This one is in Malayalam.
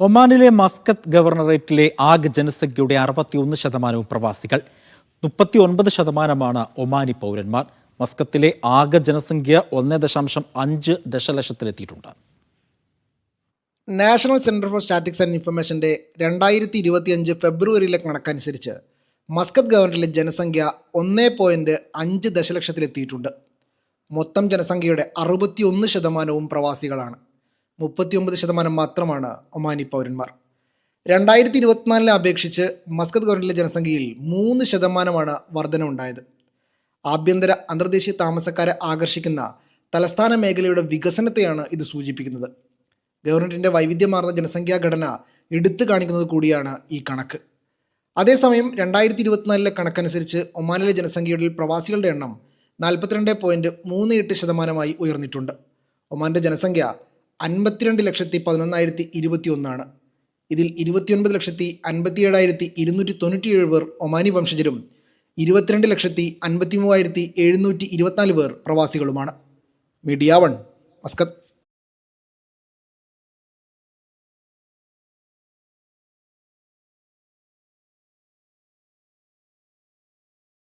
ഒമാനിലെ മസ്കത്ത് ഗവർണറേറ്റിലെ ആകെ ജനസംഖ്യയുടെ 61% പ്രവാസികൾ. 39% ഒമാനി പൗരന്മാർ. മസ്കത്തിലെ ആകെ ജനസംഖ്യ 1.5 ദശലക്ഷത്തിലെത്തിയിട്ടുണ്ട്. National Centre for Statistics and ഇൻഫർമേഷന്റെ 2025 ഫെബ്രുവരിയിലെ കണക്കനുസരിച്ച് മസ്കത്ത് ഗവർണറിലെ ജനസംഖ്യ 1.5 ദശലക്ഷത്തിലെത്തിയിട്ടുണ്ട്. മൊത്തം ജനസംഖ്യയുടെ 61% പ്രവാസികളാണ്. 39% മാത്രമാണ് ഒമാനി പൗരന്മാർ. 2024 അപേക്ഷിച്ച് മസ്കത്ത് ഗവർണറിലെ ജനസംഖ്യയിൽ 3% വർധനവുണ്ടായത്. ആഭ്യന്തര അന്തർദേശീയ താമസക്കാരെ ആകർഷിക്കുന്ന തലസ്ഥാന മേഖലയുടെ വികസനത്തെയാണ് ഇത് സൂചിപ്പിക്കുന്നത്. ഗവർണറിൻ്റെ വൈവിധ്യമാർന്ന ജനസംഖ്യാ ഘടന എടുത്തു കാണിക്കുന്നത് കൂടിയാണ് ഈ കണക്ക്. അതേസമയം 2024 കണക്കനുസരിച്ച് ഒമാനിലെ ജനസംഖ്യയുടെ പ്രവാസികളുടെ എണ്ണം 42.38% ഉയർന്നിട്ടുണ്ട്. ഒമാൻ്റെ ജനസംഖ്യ 52,11,021 ഇതിൽ 29,57,297 പേർ ഒമാനി വംശജരും 22,53,724 പേർ പ്രവാസികളുമാണ്. Media 1 Muscat.